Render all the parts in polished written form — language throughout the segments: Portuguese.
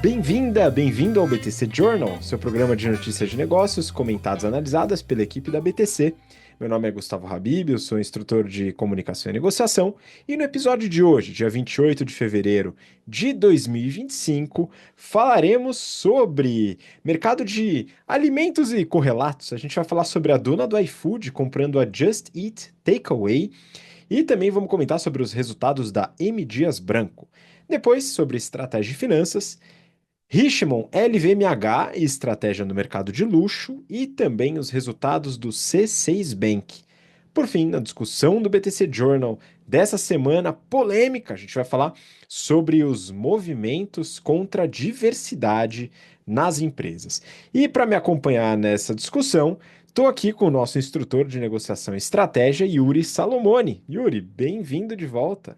Bem-vinda, bem-vindo ao BTC Journal, seu programa de notícias de negócios comentadas e analisadas pela equipe da BTC. Meu nome é Gustavo Habib, eu sou instrutor de comunicação e negociação, e no episódio de hoje, dia 28 de fevereiro de 2025, falaremos sobre mercado de alimentos e correlatos. A gente vai falar sobre a dona do iFood comprando a Just Eat Takeaway e também vamos comentar sobre os resultados da M. Dias Branco. Depois, sobre estratégia de finanças, Richemont LVMH e estratégia no mercado de luxo e também os resultados do C6 Bank. Por fim, na discussão do BTC Journal dessa semana polêmica, a gente vai falar sobre os movimentos contra a diversidade nas empresas. E para me acompanhar nessa discussão, estou aqui com o nosso instrutor de negociação e estratégia, Yuri Salomone. Yuri, bem-vindo de volta.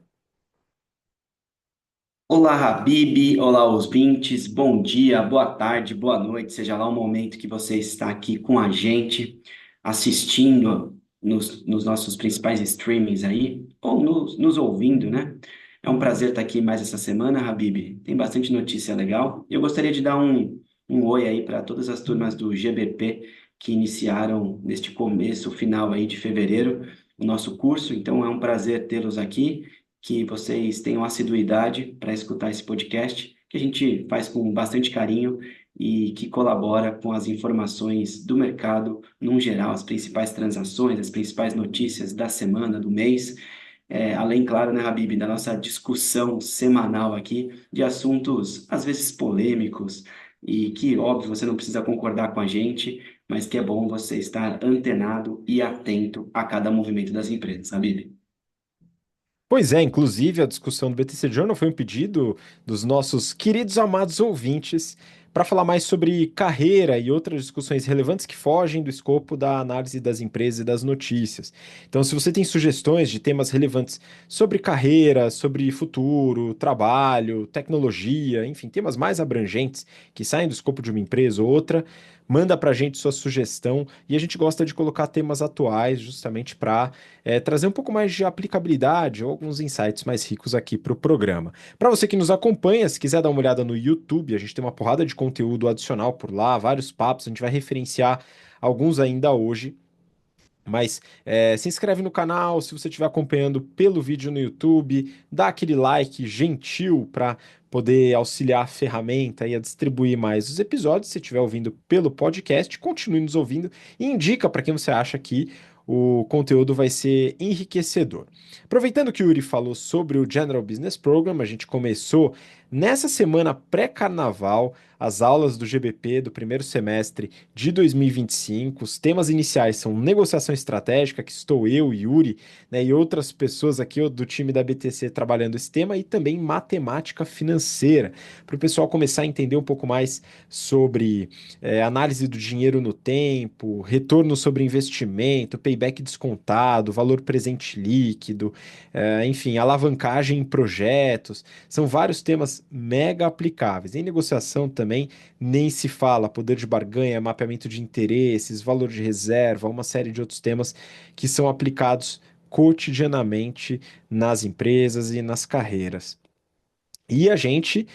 Olá, Habib, olá, ouvintes, bom dia, boa tarde, boa noite, seja lá o momento que você está aqui com a gente, assistindo nos nossos principais streamings aí, ou nos ouvindo, né? É um prazer estar aqui mais essa semana, Habib. Tem bastante notícia legal. Eu gostaria de dar um oi aí para todas as turmas do GBP que iniciaram neste começo, final aí de fevereiro, o nosso curso. Então é um prazer tê-los aqui, que vocês tenham assiduidade para escutar esse podcast, que a gente faz com bastante carinho e que colabora com as informações do mercado, num geral, as principais transações, as principais notícias da semana, do mês. Além, claro, né, Habib, da nossa discussão semanal aqui de assuntos, às vezes polêmicos, e que, óbvio, você não precisa concordar com a gente, mas que é bom você estar antenado e atento a cada movimento das empresas, Habib. Pois é, inclusive a discussão do BTC Journal foi um pedido dos nossos queridos amados ouvintes para falar mais sobre carreira e outras discussões relevantes que fogem do escopo da análise das empresas e das notícias. Então, se você tem sugestões de temas relevantes sobre carreira, sobre futuro, trabalho, tecnologia, enfim, temas mais abrangentes que saem do escopo de uma empresa ou outra, manda para a gente sua sugestão e a gente gosta de colocar temas atuais justamente para trazer um pouco mais de aplicabilidade ou alguns insights mais ricos aqui para o programa. Para você que nos acompanha, se quiser dar uma olhada no YouTube, a gente tem uma porrada de conteúdo adicional por lá, vários papos, a gente vai referenciar alguns ainda hoje. Mas se inscreve no canal, se você estiver acompanhando pelo vídeo no YouTube, dá aquele like gentil para poder auxiliar a ferramenta e a distribuir mais os episódios. Se estiver ouvindo pelo podcast, continue nos ouvindo e indica para quem você acha que o conteúdo vai ser enriquecedor. Aproveitando que o Yuri falou sobre o General Business Program, a gente começou nessa semana pré-carnaval as aulas do GBP do primeiro semestre de 2025. Os temas iniciais são negociação estratégica, que estou eu, Yuri, né, e outras pessoas aqui do time da BTC trabalhando esse tema, e também matemática financeira, para o pessoal começar a entender um pouco mais sobre análise do dinheiro no tempo, retorno sobre investimento, payback descontado, valor presente líquido, enfim, alavancagem em projetos. São vários temas mega aplicáveis. Em negociação também nem se fala, poder de barganha, mapeamento de interesses, valor de reserva, uma série de outros temas que são aplicados cotidianamente nas empresas e nas carreiras. E a gente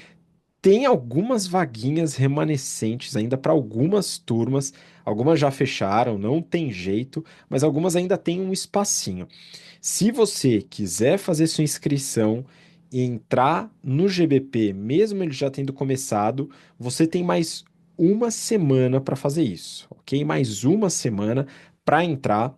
tem algumas vaguinhas remanescentes ainda para algumas turmas. Algumas já fecharam, não tem jeito, mas algumas ainda têm um espacinho. Se você quiser fazer sua inscrição e entrar no GBP, mesmo ele já tendo começado, você tem mais uma semana para fazer isso, ok? Mais uma semana para entrar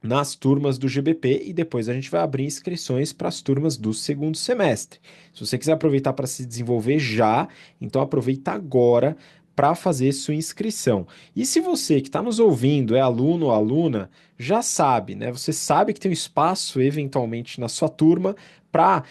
nas turmas do GBP e depois a gente vai abrir inscrições para as turmas do segundo semestre. Se você quiser aproveitar para se desenvolver já, então aproveita agora para fazer sua inscrição. E se você que está nos ouvindo é aluno ou aluna, já sabe, né? Você sabe que tem um espaço eventualmente na sua turma para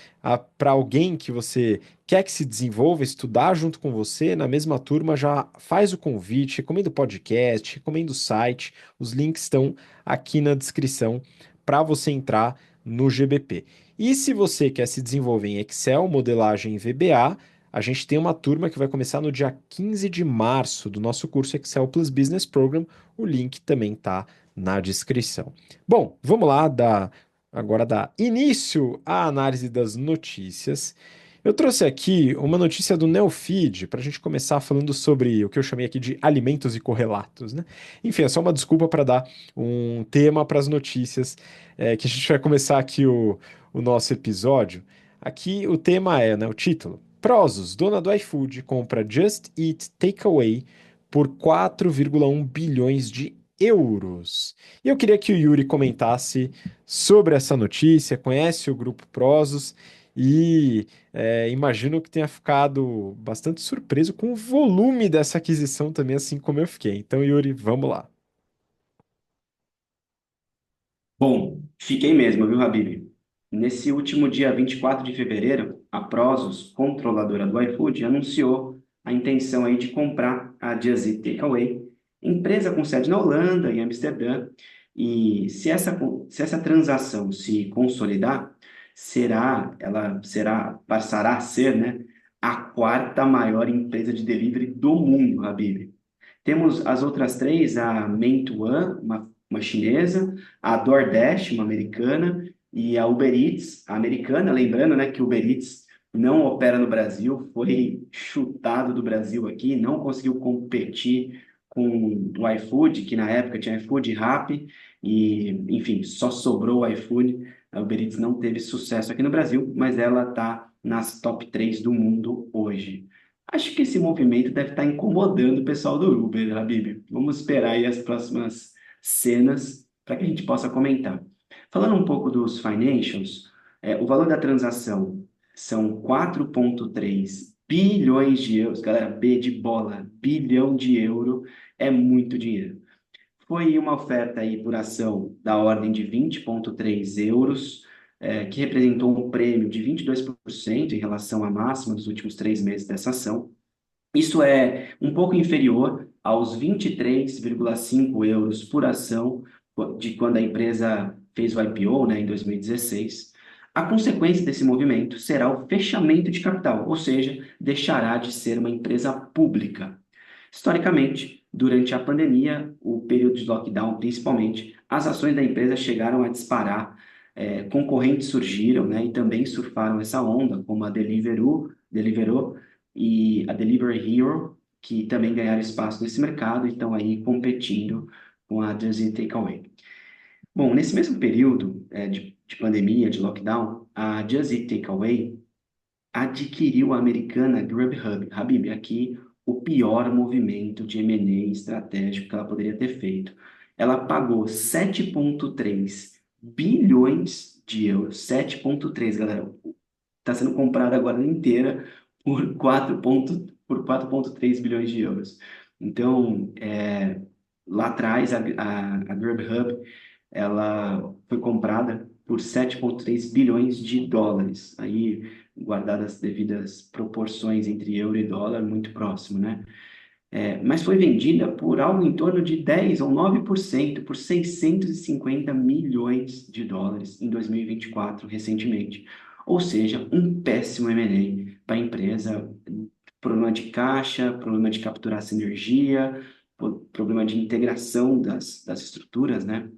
alguém que você quer que se desenvolva, estudar junto com você, na mesma turma, já faz o convite, recomenda o podcast, recomenda o site, os links estão aqui na descrição para você entrar no GBP. E se você quer se desenvolver em Excel, modelagem e VBA, a gente tem uma turma que vai começar no dia 15 de março do nosso curso Excel Plus Business Program. O link também está na descrição. Bom, vamos lá agora dar início à análise das notícias. Eu trouxe aqui uma notícia do Neofeed para a gente começar falando sobre o que eu chamei aqui de alimentos e correlatos, né? Enfim, é só uma desculpa para dar um tema para as notícias, que a gente vai começar aqui o nosso episódio. Aqui o tema é, né, o título: Prozos, dona do iFood, compra Just Eat Takeaway por 4,1 bilhões de euros. E eu queria que o Yuri comentasse sobre essa notícia, conhece o grupo Prozos e imagino que tenha ficado bastante surpreso com o volume dessa aquisição também, assim como eu fiquei. Então, Yuri, vamos lá. Bom, fiquei mesmo, viu, Habib? Nesse último dia 24 de fevereiro, a Prozos, controladora do iFood, anunciou a intenção aí de comprar a Just Eat Takeaway, empresa com sede na Holanda e Amsterdã. E se essa transação se consolidar, passará a ser, né, a quarta maior empresa de delivery do mundo, Habib. Temos as outras três, a Meituan, uma chinesa, a DoorDash, uma americana, e a Uber Eats, a americana, lembrando, né, que o Uber Eats não opera no Brasil, foi chutado do Brasil aqui, não conseguiu competir com o iFood, que na época tinha iFood e Rappi, e, enfim, só sobrou o iFood. A Uber Eats não teve sucesso aqui no Brasil, mas ela está nas top 3 do mundo hoje. Acho que esse movimento deve estar incomodando o pessoal do Uber, Habib. Vamos esperar aí as próximas cenas para que a gente possa comentar. Falando um pouco dos financials, o valor da transação são 4,3 bilhões de euros. Galera, B de bola, bilhão de euro é muito dinheiro. Foi uma oferta aí por ação da ordem de 20,3 euros, que representou um prêmio de 22% em relação à máxima dos últimos 3 meses dessa ação. Isso é um pouco inferior aos 23,5 euros por ação de quando a empresa fez o IPO, né, em 2016. A consequência desse movimento será o fechamento de capital, ou seja, deixará de ser uma empresa pública. Historicamente, durante a pandemia, o período de lockdown principalmente, as ações da empresa chegaram a disparar, concorrentes surgiram, né, e também surfaram essa onda, como a Deliveroo e a Delivery Hero, que também ganharam espaço nesse mercado e estão aí competindo com a Just Eat Takeaway. Bom, nesse mesmo período de pandemia, de lockdown, a Just Eat Takeaway adquiriu a americana Grubhub. Habib, aqui o pior movimento de M&A estratégico que ela poderia ter feito. Ela pagou 7,3 bilhões de euros. 7,3, galera. Está sendo comprada agora inteira por 4,3 bilhões de euros. Então, lá atrás, a Grubhub, ela foi comprada por 7,3 bilhões de dólares. Aí, guardadas as devidas proporções entre euro e dólar, muito próximo, né? Mas foi vendida por algo em torno de 10 ou 9%, por 650 milhões de dólares em 2024, recentemente. Ou seja, um péssimo M&A para a empresa. Problema de caixa, problema de capturar sinergia, problema de integração das estruturas, né?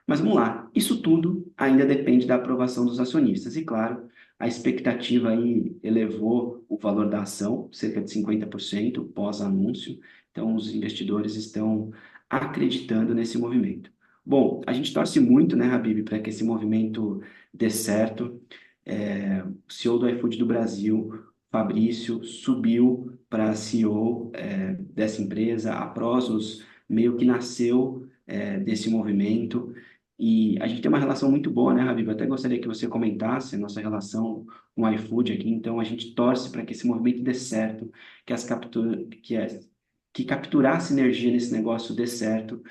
Mas vamos lá, isso tudo ainda depende da aprovação dos acionistas. E claro, a expectativa aí elevou o valor da ação, cerca de 50% pós-anúncio. Então, os investidores estão acreditando nesse movimento. Bom, a gente torce muito, né, Habib, para que esse movimento dê certo. O CEO do iFood do Brasil, Fabrício, subiu para CEO, dessa empresa. A Prozos meio que nasceu, desse movimento. E a gente tem uma relação muito boa, né, Habib? Eu até gostaria que você comentasse a nossa relação com o iFood aqui. Então, a gente torce para que esse movimento dê certo, que, que capturar a sinergia nesse negócio dê certo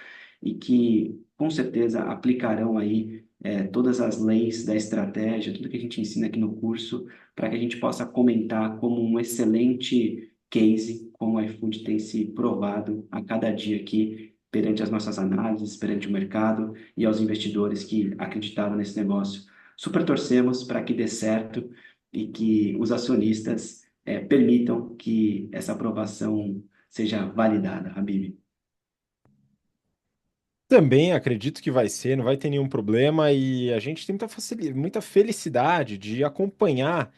e que, com certeza, aplicarão aí todas as leis da estratégia, tudo que a gente ensina aqui no curso, para que a gente possa comentar como um excelente case, como o iFood tem se provado a cada dia aqui perante as nossas análises, perante o mercado e aos investidores que acreditaram nesse negócio. Super torcemos para que dê certo e que os acionistas permitam que essa aprovação seja validada, Habib. Também acredito que vai ser, não vai ter nenhum problema e a gente tem muita felicidade de acompanhar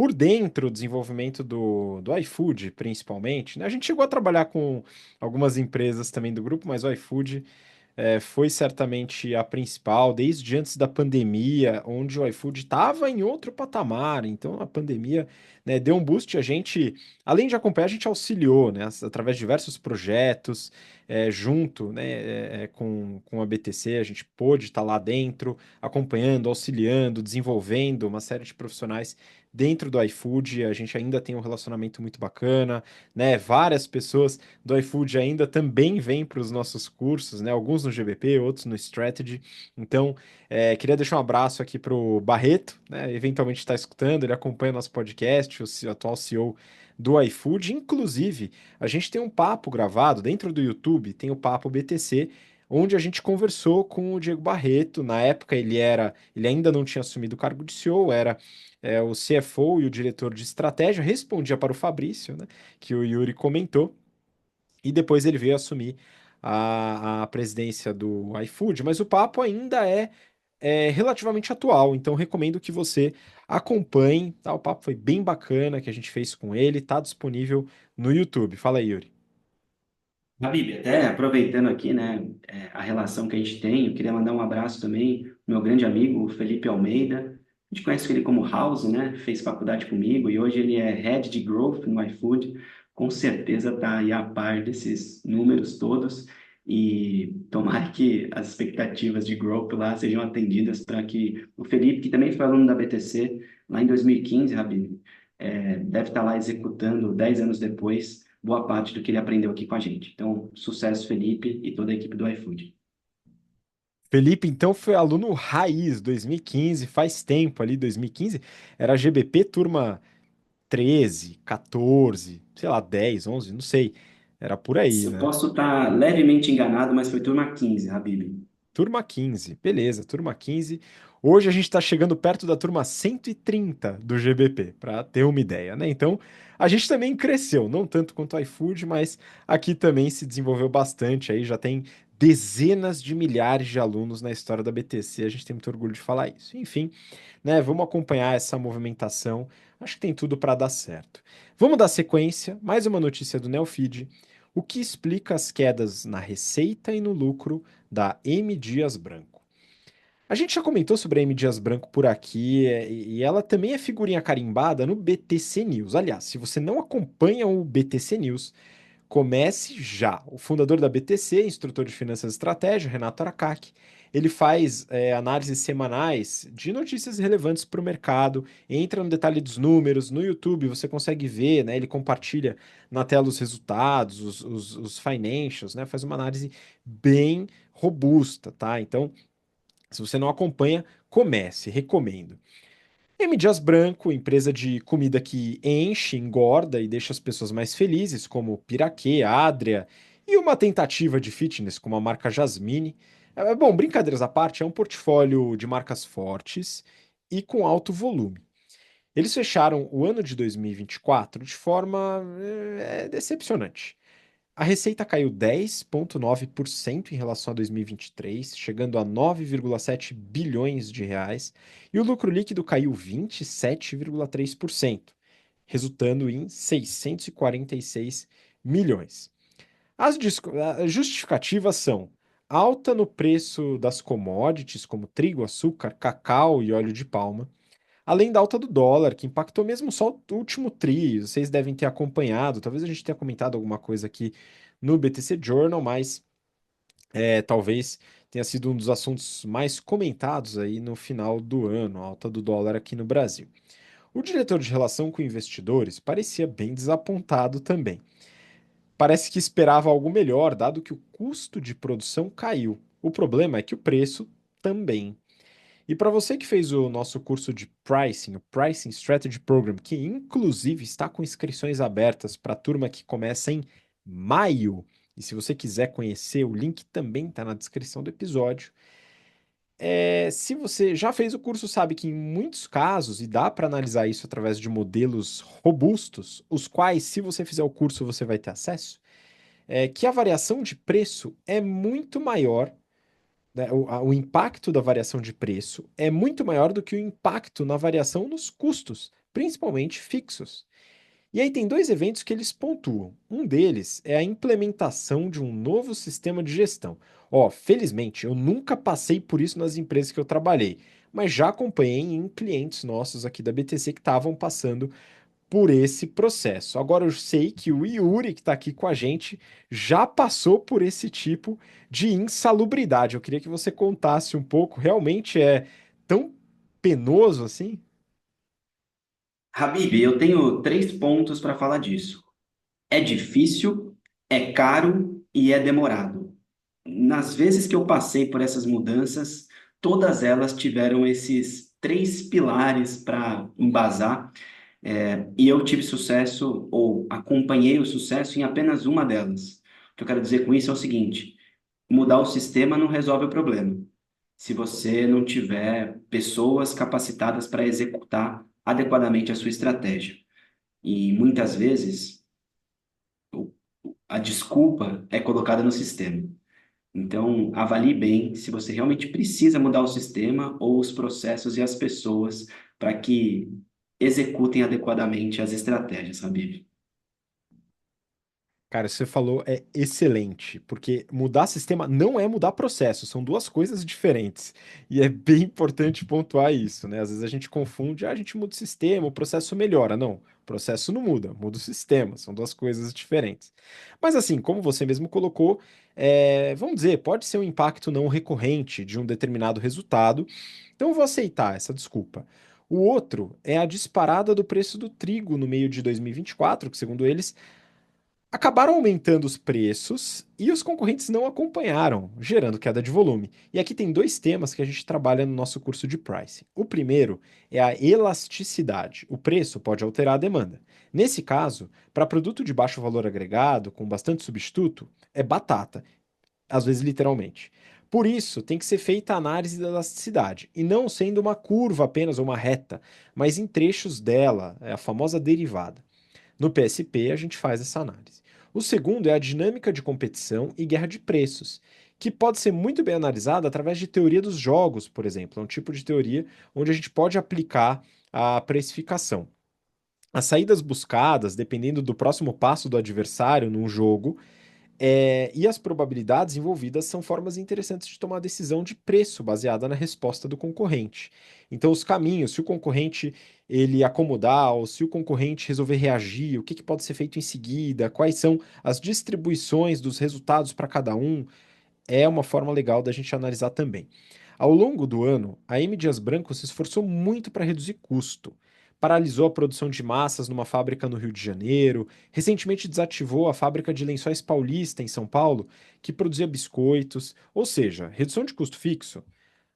por dentro do desenvolvimento do iFood, principalmente, né? A gente chegou a trabalhar com algumas empresas também do grupo, mas o iFood foi certamente a principal, desde antes da pandemia, onde o iFood estava em outro patamar. Então, a pandemia, né, deu um boost. A gente, além de acompanhar, a gente auxiliou, né, através de diversos projetos, junto, né, com a BTC. A gente pôde estar lá dentro, acompanhando, auxiliando, desenvolvendo uma série de profissionais dentro do iFood. A gente ainda tem um relacionamento muito bacana, né? Várias pessoas do iFood ainda também vêm para os nossos cursos, né? Alguns no GBP, outros no Strategy. Então, queria deixar um abraço aqui para o Barreto, né? Eventualmente está escutando, ele acompanha nosso podcast, o atual CEO do iFood. Inclusive, a gente tem um papo gravado dentro do YouTube, tem o Papo BTC, onde a gente conversou com o Diego Barreto. Na época ele ainda não tinha assumido o cargo de CEO, era o CFO e o diretor de estratégia, respondia para o Fabrício, né, que o Yuri comentou, e depois ele veio assumir a presidência do iFood, mas o papo ainda é relativamente atual, então recomendo que você acompanhe, tá? O papo foi bem bacana que a gente fez com ele, tá disponível no YouTube. Fala aí, Yuri. Habib, até aproveitando aqui, né, a relação que a gente tem, eu queria mandar um abraço também ao meu grande amigo, o Felipe Almeida. A gente conhece ele como House, né? Fez faculdade comigo e hoje ele é Head de Growth no iFood. Com certeza está aí a par desses números todos e tomara que as expectativas de growth lá sejam atendidas para que o Felipe, que também foi aluno da BTC lá em 2015, Habib, deve estar lá executando 10 anos depois boa parte do que ele aprendeu aqui com a gente. Então, sucesso, Felipe e toda a equipe do iFood. Felipe, então, foi aluno raiz, 2015, faz tempo ali, 2015, era GBP turma 13, 14, sei lá, 10, 11, não sei. Era por aí, Eu né? posso estar levemente enganado, mas foi turma 15, Habib. Turma 15, beleza, turma 15. Hoje a gente está chegando perto da turma 130 do GBP, para ter uma ideia, né? Então, a gente também cresceu, não tanto quanto o iFood, mas aqui também se desenvolveu bastante. Aí já tem dezenas de milhares de alunos na história da BTC, a gente tem muito orgulho de falar isso. Enfim, né? Vamos acompanhar essa movimentação. Acho que tem tudo para dar certo. Vamos dar sequência, mais uma notícia do Neofeed, o que explica as quedas na receita e no lucro da M. Dias Branco. A gente já comentou sobre a M. Dias Branco por aqui, e ela também é figurinha carimbada no BTC News. Aliás, se você não acompanha o BTC News, comece já. O fundador da BTC, instrutor de finanças e estratégia, Renato Aracaki, ele faz análises semanais de notícias relevantes para o mercado, entra no detalhe dos números, no YouTube você consegue ver, né? Ele compartilha na tela os resultados, os financials, né? Faz uma análise bem robusta, tá? Então, se você não acompanha, comece, recomendo. M. Dias Branco, empresa de comida que enche, engorda e deixa as pessoas mais felizes, como Piraquê, Adria, e uma tentativa de fitness como a marca Jasmine. Bom, brincadeiras à parte, é um portfólio de marcas fortes e com alto volume. Eles fecharam o ano de 2024 de forma decepcionante. A receita caiu 10,9% em relação a 2023, chegando a 9,7 bilhões de reais, e o lucro líquido caiu 27,3%, resultando em 646 milhões. As justificativas são alta no preço das commodities, como trigo, açúcar, cacau e óleo de palma, além da alta do dólar, que impactou mesmo só o último TRI. Vocês devem ter acompanhado, talvez a gente tenha comentado alguma coisa aqui no BTC Journal, mas talvez tenha sido um dos assuntos mais comentados aí no final do ano, a alta do dólar aqui no Brasil. O diretor de relação com investidores parecia bem desapontado também. Parece que esperava algo melhor, dado que o custo de produção caiu. O problema é que o preço também. E para você que fez o nosso curso de pricing, o Pricing Strategy Program, que inclusive está com inscrições abertas para a turma que começa em maio, e se você quiser conhecer, o link também está na descrição do episódio. Se você já fez o curso, sabe que em muitos casos, e dá para analisar isso através de modelos robustos, os quais, se você fizer o curso, você vai ter acesso, que a variação de preço é muito maior, né, o impacto da variação de preço é muito maior do que o impacto na variação nos custos principalmente fixos. E aí tem dois eventos que eles pontuam. Um deles é a implementação de um novo sistema de gestão. Ó, felizmente, eu nunca passei por isso nas empresas que eu trabalhei, mas já acompanhei em clientes nossos aqui da BTC que estavam passando por esse processo. Agora eu sei que o Yuri, que está aqui com a gente, já passou por esse tipo de insalubridade. Eu queria que você contasse um pouco. Realmente é tão penoso assim? Habib, eu tenho três pontos para falar disso. É difícil, é caro e é demorado. Nas vezes que eu passei por essas mudanças, todas elas tiveram esses três pilares para embasar, e eu tive sucesso ou acompanhei o sucesso em apenas uma delas. O que eu quero dizer com isso é o seguinte: mudar o sistema não resolve o problema, se você não tiver pessoas capacitadas para executar adequadamente a sua estratégia. E muitas vezes a desculpa é colocada no sistema. Então, avalie bem se você realmente precisa mudar o sistema ou os processos e as pessoas para que executem adequadamente as estratégias, sabe? Cara, isso que você falou é excelente, porque mudar sistema não é mudar processo, são duas coisas diferentes. E é bem importante pontuar isso, né? Às vezes a gente confunde, a gente muda o sistema, o processo melhora. Não, o processo não muda, muda o sistema, são duas coisas diferentes. Mas assim, como você mesmo colocou, vamos dizer, pode ser um impacto não recorrente de um determinado resultado, então eu vou aceitar essa desculpa. O outro é a disparada do preço do trigo no meio de 2024, que segundo eles acabaram aumentando os preços e os concorrentes não acompanharam, gerando queda de volume. E aqui tem dois temas que a gente trabalha no nosso curso de pricing. O primeiro é a elasticidade. O preço pode alterar a demanda. Nesse caso, para produto de baixo valor agregado, com bastante substituto, é batata, às vezes literalmente. Por isso, tem que ser feita a análise da elasticidade, e não sendo uma curva apenas ou uma reta, mas em trechos dela, é a famosa derivada. No PSP, a gente faz essa análise. O segundo é a dinâmica de competição e guerra de preços, que pode ser muito bem analisada através de teoria dos jogos, por exemplo. É um tipo de teoria onde a gente pode aplicar a precificação. As saídas buscadas, dependendo do próximo passo do adversário num jogo, e as probabilidades envolvidas são formas interessantes de tomar decisão de preço baseada na resposta do concorrente. Então, os caminhos, se o concorrente ele acomodar ou se o concorrente resolver reagir, o que que pode ser feito em seguida, quais são as distribuições dos resultados para cada um, é uma forma legal da gente analisar também. Ao longo do ano, a M. Dias Branco se esforçou muito para reduzir custo. Paralisou a produção de massas numa fábrica no Rio de Janeiro, recentemente desativou a fábrica de lençóis Paulista, em São Paulo, que produzia biscoitos, ou seja, redução de custo fixo.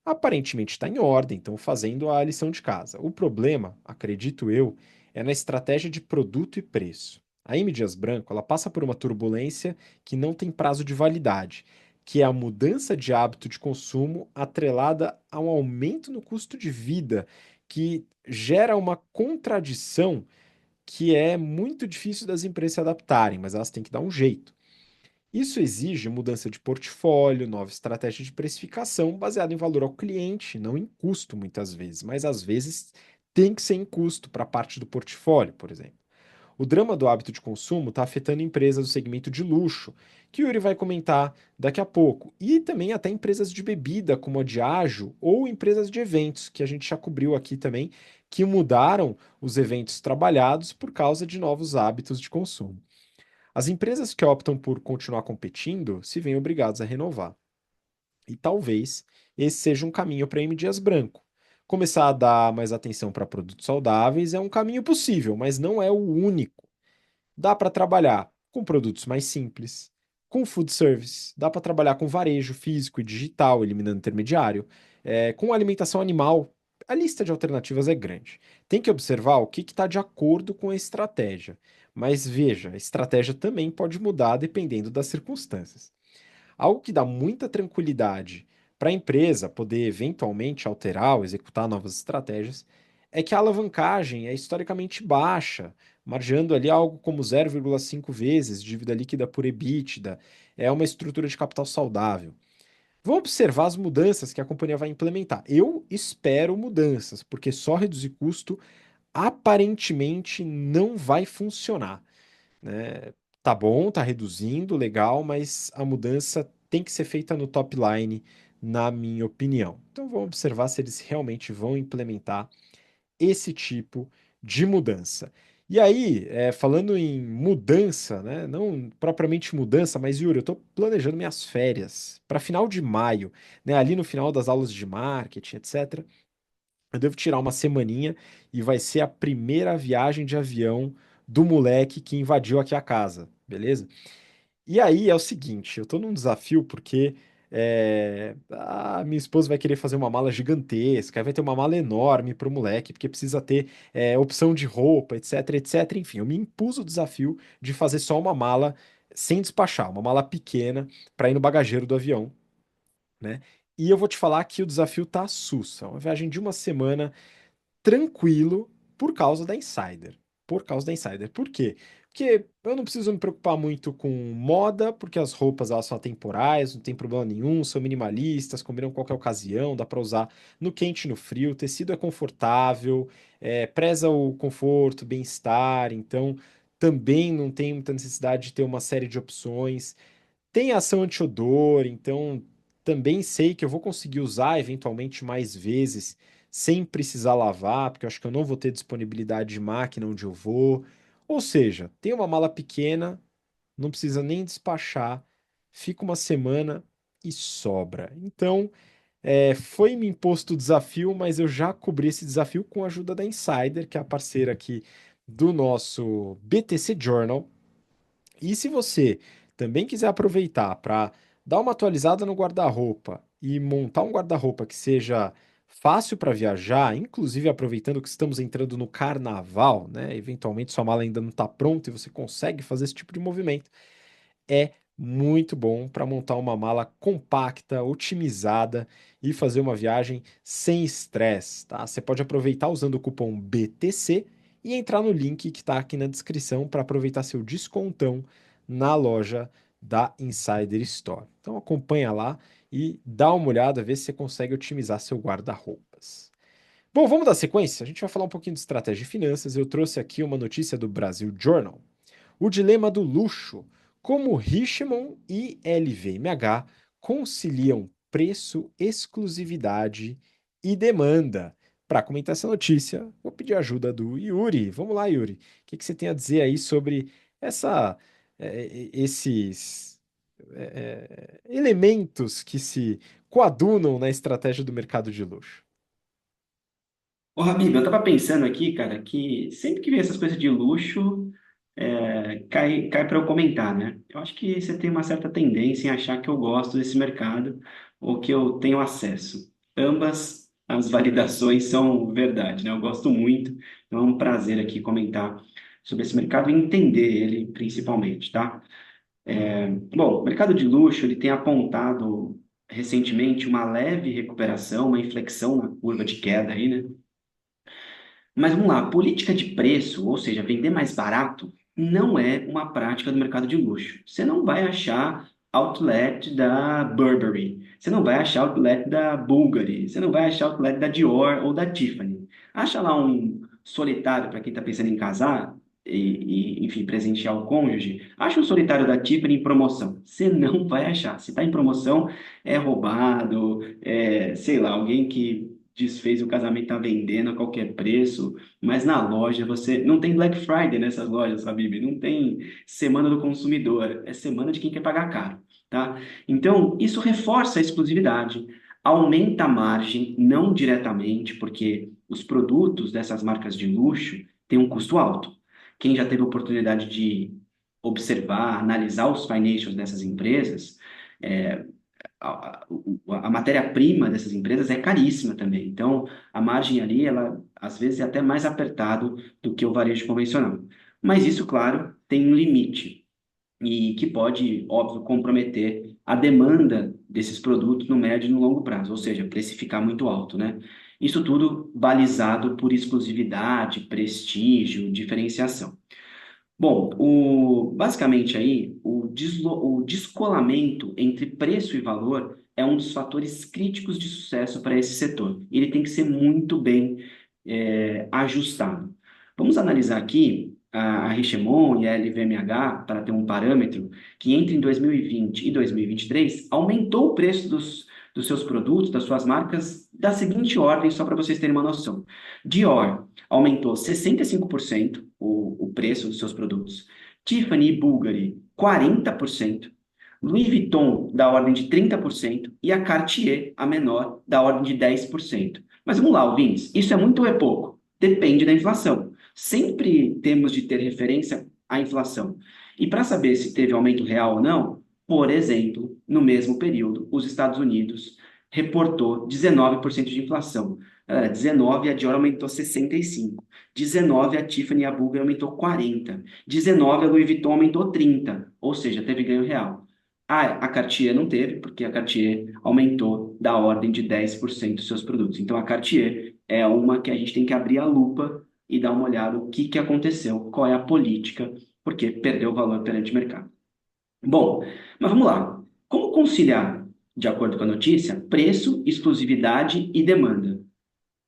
Aparentemente está em ordem, estão fazendo a lição de casa. O problema, acredito eu, é na estratégia de produto e preço. A M. Dias Branco, ela passa por uma turbulência que não tem prazo de validade, que é a mudança de hábito de consumo atrelada a um aumento no custo de vida, que gera uma contradição que é muito difícil das empresas se adaptarem, mas elas têm que dar um jeito. Isso exige mudança de portfólio, nova estratégia de precificação baseada em valor ao cliente, não em custo, muitas vezes, mas às vezes tem que ser em custo para parte do portfólio, por exemplo. O drama do hábito de consumo está afetando empresas do segmento de luxo, que o Yuri vai comentar daqui a pouco, e também até empresas de bebida, como a Diageo, ou empresas de eventos, que a gente já cobriu aqui também, que mudaram os eventos trabalhados por causa de novos hábitos de consumo. As empresas que optam por continuar competindo se veem obrigadas a renovar. E talvez esse seja um caminho para M. Dias Branco. Começar a dar mais atenção para produtos saudáveis é um caminho possível, mas não é o único. Dá para trabalhar com produtos mais simples, com food service, dá para trabalhar com varejo físico e digital, eliminando intermediário, com alimentação animal. A lista de alternativas é grande. Tem que observar o que está de acordo com a estratégia. Mas veja, a estratégia também pode mudar dependendo das circunstâncias. Algo que dá muita tranquilidade para a empresa poder eventualmente alterar ou executar novas estratégias é que a alavancagem é historicamente baixa, margeando ali algo como 0,5 vezes dívida líquida por EBITDA. É uma estrutura de capital saudável. Vamos observar as mudanças que a companhia vai implementar. Eu espero mudanças, porque só reduzir custo aparentemente não vai funcionar, né? Tá bom, tá reduzindo, legal, mas a mudança tem que ser feita no top line, na minha opinião. Então vamos observar se eles realmente vão implementar esse tipo de mudança. E aí, falando em mudança, né? Não propriamente mudança, mas Yuri, eu estou planejando minhas férias para final de maio, né? Ali no final das aulas de marketing, etc. Eu devo tirar uma semaninha e vai ser a primeira viagem de avião do moleque que invadiu aqui a casa, beleza? E aí é o seguinte, eu tô num desafio porque a minha esposa vai querer fazer uma mala gigantesca, aí vai ter uma mala enorme pro moleque, porque precisa ter opção de roupa, etc, etc. Enfim, eu me impus o desafio de fazer só uma mala sem despachar, uma mala pequena para ir no bagageiro do avião, né? E eu vou te falar que o desafio tá sussa. Uma viagem de uma semana tranquilo por causa da Insider. Por causa da Insider. Por quê? Porque eu não preciso me preocupar muito com moda, porque as roupas elas são atemporais, não tem problema nenhum, são minimalistas, combinam com qualquer ocasião, dá para usar no quente e no frio, o tecido é confortável, preza o conforto, bem-estar, então também não tem muita necessidade de ter uma série de opções. Tem ação anti-odor, então também sei que eu vou conseguir usar eventualmente mais vezes sem precisar lavar, porque eu acho que eu não vou ter disponibilidade de máquina onde eu vou. Ou seja, tem uma mala pequena, não precisa nem despachar, fica uma semana e sobra. Então, foi me imposto o desafio, mas eu já cobri esse desafio com a ajuda da Insider, que é a parceira aqui do nosso BTC Journal. E se você também quiser aproveitar para dar uma atualizada no guarda-roupa e montar um guarda-roupa que seja fácil para viajar, inclusive aproveitando que estamos entrando no carnaval, né? Eventualmente sua mala ainda não está pronta e você consegue fazer esse tipo de movimento, é muito bom para montar uma mala compacta, otimizada e fazer uma viagem sem estresse, tá? Você pode aproveitar usando o cupom BTC e entrar no link que está aqui na descrição para aproveitar seu descontão na loja da Insider Store. Então acompanha lá e dá uma olhada, vê se você consegue otimizar seu guarda-roupas. Bom, vamos dar sequência? A gente vai falar um pouquinho de estratégia de finanças. Eu trouxe aqui uma notícia do Brasil Journal. O dilema do luxo. Como Richemont e LVMH conciliam preço, exclusividade e demanda. Para comentar essa notícia, vou pedir a ajuda do Yuri. Vamos lá, Yuri. O que que você tem a dizer aí sobre esses elementos que se coadunam na estratégia do mercado de luxo? Ô, Habib, eu tava pensando aqui, cara, que sempre que vem essas coisas de luxo, cai para eu comentar, né? Eu acho que você tem uma certa tendência em achar que eu gosto desse mercado ou que eu tenho acesso. Ambas as validações são verdade, né? Eu gosto muito, então é um prazer aqui comentar sobre esse mercado e entender ele principalmente, tá? Bom, o mercado de luxo ele tem apontado recentemente uma leve recuperação, uma inflexão na curva de queda aí, né? Mas vamos lá, política de preço, ou seja, vender mais barato, não é uma prática do mercado de luxo. Você não vai achar outlet da Burberry, você não vai achar outlet da Bulgari, você não vai achar outlet da Dior ou da Tiffany. Acha lá um solitário para quem está pensando em casar enfim, presentear o cônjuge. Acha um solitário da Tiffany em promoção. Você não vai achar. Se está em promoção, é roubado, sei lá, alguém que desfez o casamento, tá vendendo a qualquer preço, mas na loja você não tem Black Friday nessas lojas, sabe? Não tem semana do consumidor, é semana de quem quer pagar caro, tá? Então, isso reforça a exclusividade, aumenta a margem, não diretamente, porque os produtos dessas marcas de luxo têm um custo alto. Quem já teve a oportunidade de observar, analisar os financials dessas empresas, é, a matéria-prima dessas empresas é caríssima também. Então, a margem ali, ela às vezes é até mais apertado do que o varejo convencional. Mas isso, claro, tem um limite e que pode, óbvio, comprometer a demanda desses produtos no médio e no longo prazo, ou seja, precificar muito alto, né? Isso tudo balizado por exclusividade, prestígio, diferenciação. Bom, basicamente aí, o descolamento entre preço e valor é um dos fatores críticos de sucesso para esse setor. Ele tem que ser muito bem ajustado. Vamos analisar aqui a Richemont e a LVMH para ter um parâmetro que entre em 2020 e 2023 aumentou o preço dos seus produtos, das suas marcas, da seguinte ordem, só para vocês terem uma noção. Dior aumentou 65% o preço dos seus produtos. Tiffany e Bulgari, 40%. Louis Vuitton, da ordem de 30%, e a Cartier, a menor, da ordem de 10%. Mas vamos lá, ouvintes, isso é muito ou é pouco? Depende da inflação. Sempre temos de ter referência à inflação. E para saber se teve aumento real ou não, por exemplo, no mesmo período, os Estados Unidos reportou 19% de inflação. 19, a Dior aumentou 65. 19, a Tiffany e a Bulgari aumentou 40. 19, a Louis Vuitton aumentou 30. Ou seja, teve ganho real. A Cartier não teve, porque a Cartier aumentou da ordem de 10% dos seus produtos. Então, a Cartier é uma que a gente tem que abrir a lupa e dar uma olhada o que aconteceu, qual é a política, porque perdeu valor perante o mercado. Bom, mas vamos lá. Como conciliar, de acordo com a notícia, preço, exclusividade e demanda?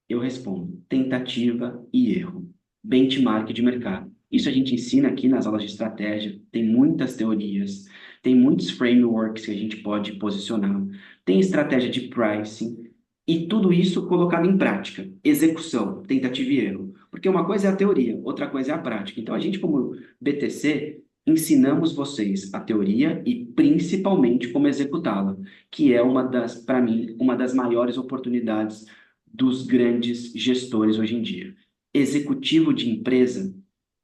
Eu respondo: tentativa e erro. Benchmark de mercado. Isso a gente ensina aqui nas aulas de estratégia. Tem muitas teorias, tem muitos frameworks que a gente pode posicionar, tem estratégia de pricing e tudo isso colocado em prática. Execução, tentativa e erro. Porque uma coisa é a teoria, outra coisa é a prática. Então a gente, como BTC, ensinamos vocês a teoria e principalmente como executá-la, que é para mim, uma das maiores oportunidades dos grandes gestores hoje em dia. Executivo de empresa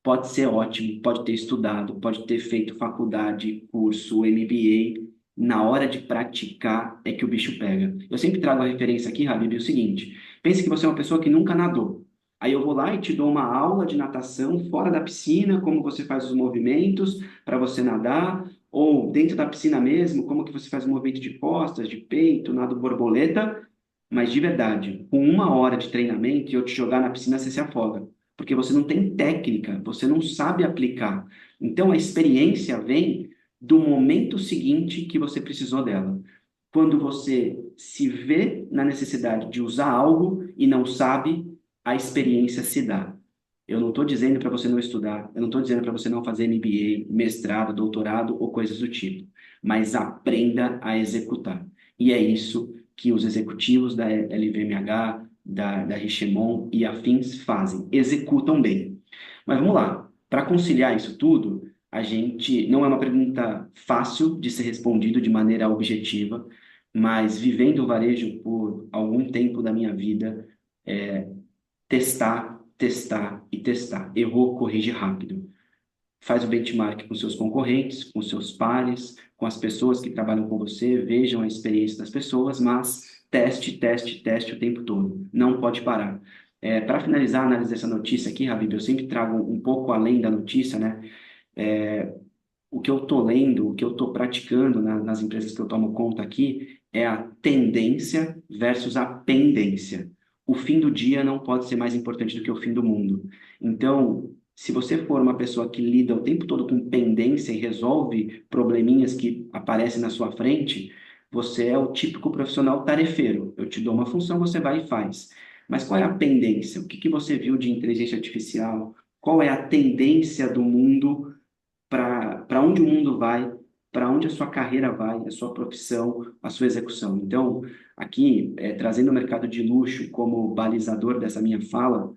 pode ser ótimo, pode ter estudado, pode ter feito faculdade, curso, MBA. Na hora de praticar é que o bicho pega. Eu sempre trago a referência aqui, Habib, é o seguinte: pense que você é uma pessoa que nunca nadou. Aí eu vou lá e te dou uma aula de natação fora da piscina, como você faz os movimentos para você nadar, ou dentro da piscina mesmo, como que você faz o movimento de costas, de peito, nado borboleta. Mas de verdade, com 1 hora de treinamento e eu te jogar na piscina, você se afoga. Porque você não tem técnica, você não sabe aplicar. Então a experiência vem do momento seguinte que você precisou dela. Quando você se vê na necessidade de usar algo e não sabe, a experiência se dá. Eu não estou dizendo para você não estudar, eu não estou dizendo para você não fazer MBA, mestrado, doutorado ou coisas do tipo, mas aprenda a executar. E é isso que os executivos da LVMH, da Richemont e afins fazem, executam bem. Mas vamos lá, para conciliar isso tudo, a gente não é uma pergunta fácil de ser respondido de maneira objetiva, mas vivendo o varejo por algum tempo da minha vida, testar, testar e testar. Errou, corrige rápido. Faz o benchmark com seus concorrentes, com seus pares, com as pessoas que trabalham com você, vejam a experiência das pessoas, mas teste, teste, teste o tempo todo. Não pode parar. Para finalizar a análise dessa notícia aqui, Habib, eu sempre trago um pouco além da notícia, né? O que eu estou lendo, o que eu estou praticando nas empresas que eu tomo conta aqui é a tendência versus a pendência. O fim do dia não pode ser mais importante do que o fim do mundo. Então, se você for uma pessoa que lida o tempo todo com pendência e resolve probleminhas que aparecem na sua frente, você é o típico profissional tarefeiro. Eu te dou uma função, você vai e faz. Mas qual é a pendência? O que que você viu de inteligência artificial? Qual é a tendência do mundo para onde o mundo vai, para onde a sua carreira vai, a sua profissão, a sua execução. Então, aqui, trazendo o mercado de luxo como balizador dessa minha fala,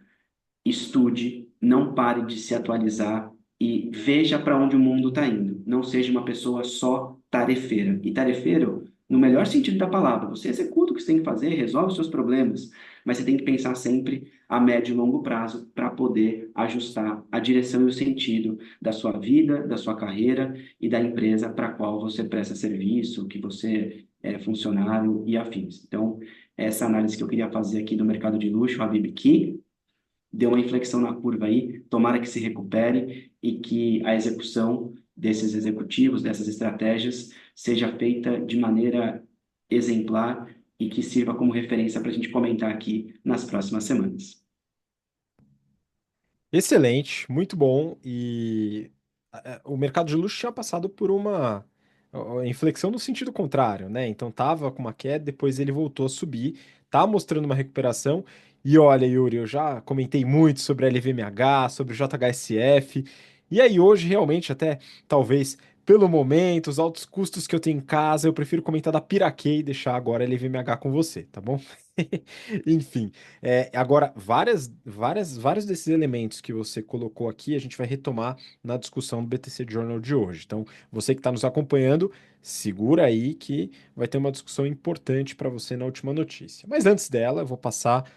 estude, não pare de se atualizar e veja para onde o mundo está indo. Não seja uma pessoa só tarefeira. E tarefeiro, no melhor sentido da palavra, você executa o que você tem que fazer, resolve os seus problemas, mas você tem que pensar sempre a médio e longo prazo para poder ajustar a direção e o sentido da sua vida, da sua carreira e da empresa para a qual você presta serviço, que você é funcionário e afins. Então, essa análise que eu queria fazer aqui do mercado de luxo, Habib, que deu uma inflexão na curva aí, tomara que se recupere e que a execução desses executivos, dessas estratégias, seja feita de maneira exemplar e que sirva como referência para a gente comentar aqui nas próximas semanas. Excelente, muito bom. E o mercado de luxo tinha passado por uma inflexão no sentido contrário, né? Então tava com uma queda, depois ele voltou a subir, tá mostrando uma recuperação. E olha, Yuri, eu já comentei muito sobre a LVMH, sobre o JHSF, e aí hoje realmente até talvez pelo momento, os altos custos que eu tenho em casa, eu prefiro comentar da Piraquê e deixar agora a LVMH com você, tá bom? Enfim, agora vários desses elementos que você colocou aqui, a gente vai retomar na discussão do BTC Journal de hoje. Então, você que está nos acompanhando, segura aí que vai ter uma discussão importante para você na última notícia. Mas antes dela, eu vou passar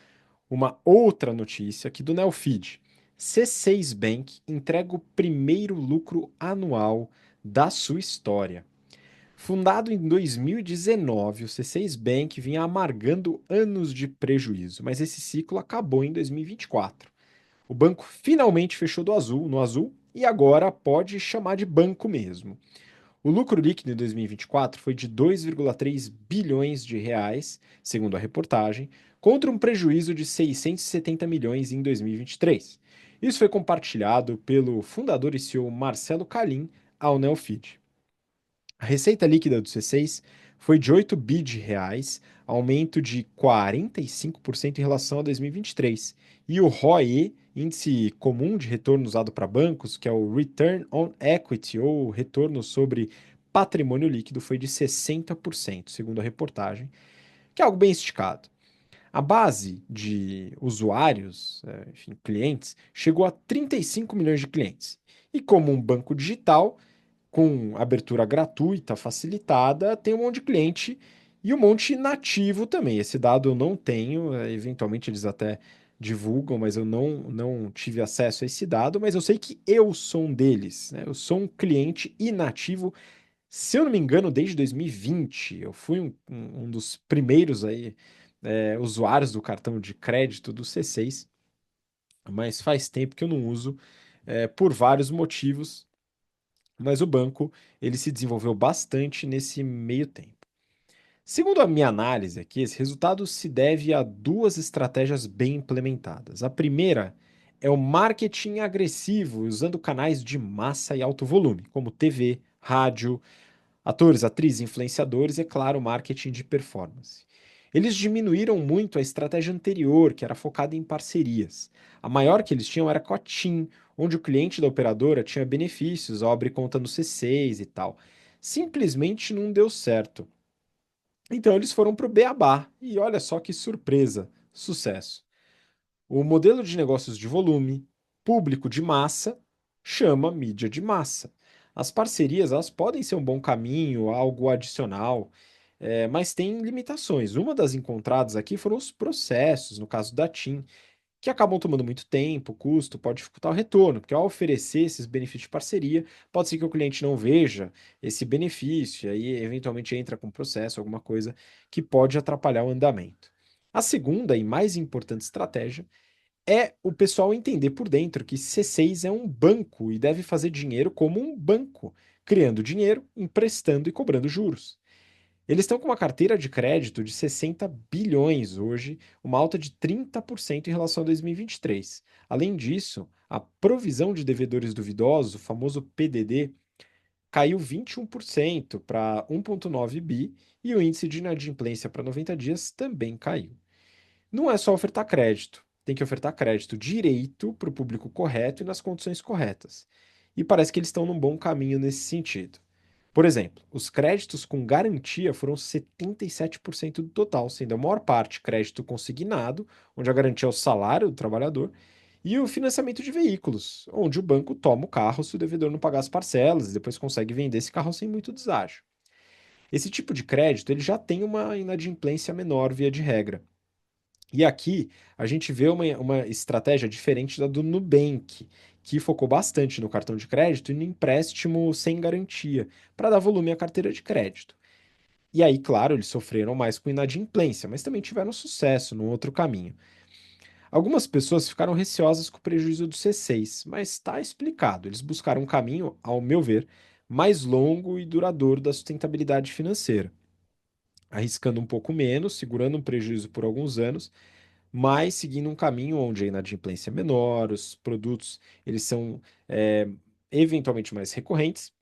uma outra notícia aqui do Neofeed. C6 Bank entrega o primeiro lucro anual da sua história. Fundado em 2019, o C6 Bank vinha amargando anos de prejuízo, mas esse ciclo acabou em 2024. O banco finalmente fechou no azul, e agora pode chamar de banco mesmo. O lucro líquido em 2024 foi de 2,3 bilhões de reais, segundo a reportagem, contra um prejuízo de 670 milhões em 2023. Isso foi compartilhado pelo fundador e CEO Marcelo Calim ao Neofeed. A receita líquida do C6 foi de 8 bi de reais, aumento de 45% em relação a 2023. E o ROE, índice comum de retorno usado para bancos, que é o Return on Equity, ou retorno sobre patrimônio líquido, foi de 60%, segundo a reportagem, que é algo bem esticado. A base de usuários, enfim, clientes, chegou a 35 milhões de clientes. E como um banco digital, com abertura gratuita, facilitada, tem um monte de cliente e um monte nativo também. Esse dado eu não tenho, eventualmente eles até divulgam, mas eu não tive acesso a esse dado, mas eu sei que eu sou um deles, né? Eu sou um cliente inativo, se eu não me engano, desde 2020. Eu fui um dos primeiros aí, usuários do cartão de crédito do C6, mas faz tempo que eu não uso, por vários motivos, mas o banco ele se desenvolveu bastante nesse meio tempo. Segundo a minha análise aqui, esse resultado se deve a duas estratégias bem implementadas. A primeira é o marketing agressivo usando canais de massa e alto volume, como TV, rádio, atores, atrizes, influenciadores e, é claro, marketing de performance. Eles diminuíram muito a estratégia anterior, que era focada em parcerias. A maior que eles tinham era com a TIM, onde o cliente da operadora tinha benefícios ao abrir conta no C6 e tal. Simplesmente não deu certo. Então eles foram para o Beabá e olha só que surpresa, sucesso. O modelo de negócios de volume, público de massa, chama mídia de massa. As parcerias elas podem ser um bom caminho, algo adicional, mas tem limitações. Uma das encontradas aqui foram os processos, no caso da TIM, que acabam tomando muito tempo, custo, pode dificultar o retorno, porque ao oferecer esses benefícios de parceria, pode ser que o cliente não veja esse benefício, e aí eventualmente entra com processo, alguma coisa que pode atrapalhar o andamento. A segunda e mais importante estratégia é o pessoal entender por dentro que C6 é um banco e deve fazer dinheiro como um banco, criando dinheiro, emprestando e cobrando juros. Eles estão com uma carteira de crédito de 60 bilhões hoje, uma alta de 30% em relação a 2023. Além disso, a provisão de devedores duvidosos, o famoso PDD, caiu 21% para 1,9 bi e o índice de inadimplência para 90 dias também caiu. Não é só ofertar crédito, tem que ofertar crédito direito para o público correto e nas condições corretas. E parece que eles estão num bom caminho nesse sentido. Por exemplo, os créditos com garantia foram 77% do total, sendo a maior parte crédito consignado, onde a garantia é o salário do trabalhador, e o financiamento de veículos, onde o banco toma o carro se o devedor não pagar as parcelas e depois consegue vender esse carro sem muito deságio. Esse tipo de crédito ele já tem uma inadimplência menor via de regra. E aqui a gente vê uma estratégia diferente da do Nubank, que focou bastante no cartão de crédito e no empréstimo sem garantia, para dar volume à carteira de crédito. E aí, claro, eles sofreram mais com inadimplência, mas também tiveram sucesso no outro caminho. Algumas pessoas ficaram receosas com o prejuízo do C6, mas está explicado. Eles buscaram um caminho, ao meu ver, mais longo e duradouro da sustentabilidade financeira, arriscando um pouco menos, segurando um prejuízo por alguns anos, mas seguindo um caminho onde a inadimplência é menor, os produtos eles são eventualmente mais recorrentes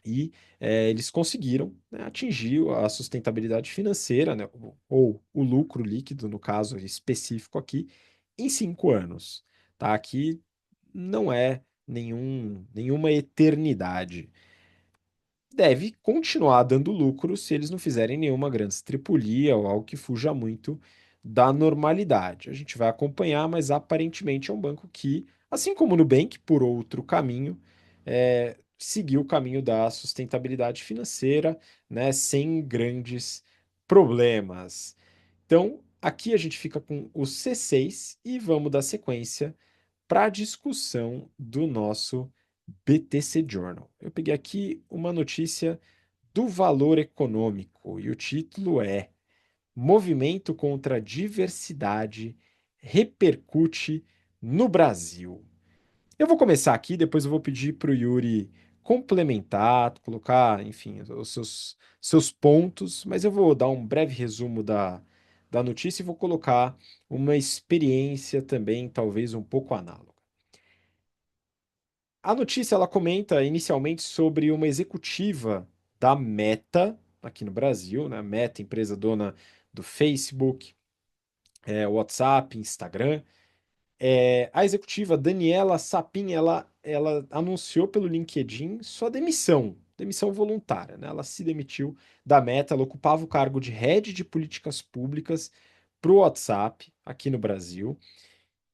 E eles conseguiram, né, atingir a sustentabilidade financeira, né, ou o lucro líquido, no caso específico aqui, em 5 anos. Tá? Aqui não é nenhuma eternidade. Deve continuar dando lucro se eles não fizerem nenhuma grande estripulia ou algo que fuja muito da normalidade. A gente vai acompanhar, mas aparentemente é um banco que, assim como o Nubank, por outro caminho, seguiu o caminho da sustentabilidade financeira, né, sem grandes problemas. Então, aqui a gente fica com o C6 e vamos dar sequência para a discussão do nosso BTC Journal. Eu peguei aqui uma notícia do Valor Econômico e o título é Movimento contra a Diversidade repercute no Brasil. Eu vou começar aqui, depois eu vou pedir para o Yuri complementar, colocar, enfim, os seus pontos, mas eu vou dar um breve resumo da notícia e vou colocar uma experiência também, talvez um pouco análoga. A notícia ela comenta inicialmente sobre uma executiva da Meta aqui no Brasil, né? Meta, empresa dona do Facebook, WhatsApp, Instagram. A executiva Daniela Sapin, ela anunciou pelo LinkedIn sua demissão voluntária, né? Ela se demitiu da Meta, ela ocupava o cargo de head de políticas públicas para o WhatsApp aqui no Brasil.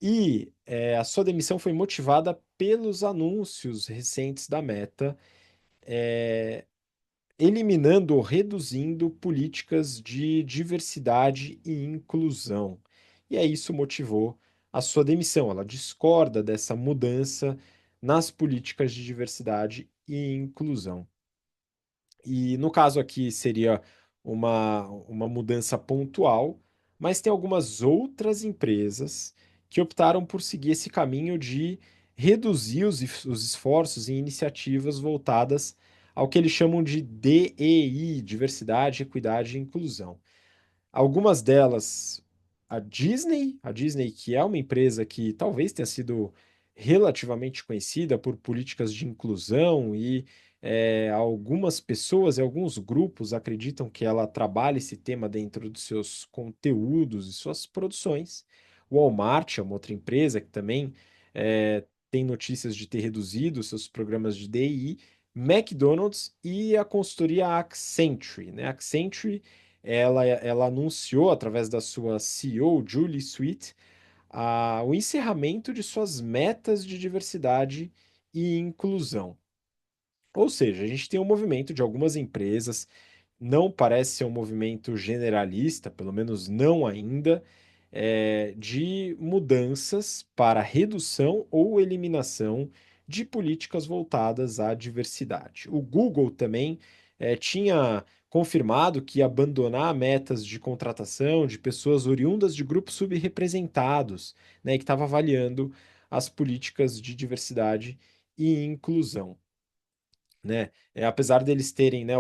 E a sua demissão foi motivada pelos anúncios recentes da Meta, eliminando ou reduzindo políticas de diversidade e inclusão. E aí isso motivou a sua demissão. Ela discorda dessa mudança nas políticas de diversidade e inclusão. E no caso aqui seria uma mudança pontual, mas tem algumas outras empresas que optaram por seguir esse caminho de reduzir os esforços e iniciativas voltadas ao que eles chamam de DEI, diversidade, equidade e inclusão. Algumas delas, a Disney, que é uma empresa que talvez tenha sido relativamente conhecida por políticas de inclusão e algumas pessoas e alguns grupos acreditam que ela trabalha esse tema dentro dos seus conteúdos e suas produções. O Walmart é uma outra empresa que também tem notícias de ter reduzido seus programas de DEI. McDonald's e a consultoria Accenture, né? Accenture ela anunciou, através da sua CEO, Julie Sweet, o encerramento de suas metas de diversidade e inclusão. Ou seja, a gente tem um movimento de algumas empresas, não parece ser um movimento generalista, pelo menos não ainda, de mudanças para redução ou eliminação de políticas voltadas à diversidade. O Google também tinha confirmado que ia abandonar metas de contratação de pessoas oriundas de grupos subrepresentados, né, e que estava avaliando as políticas de diversidade e inclusão, né? Apesar deles terem, né,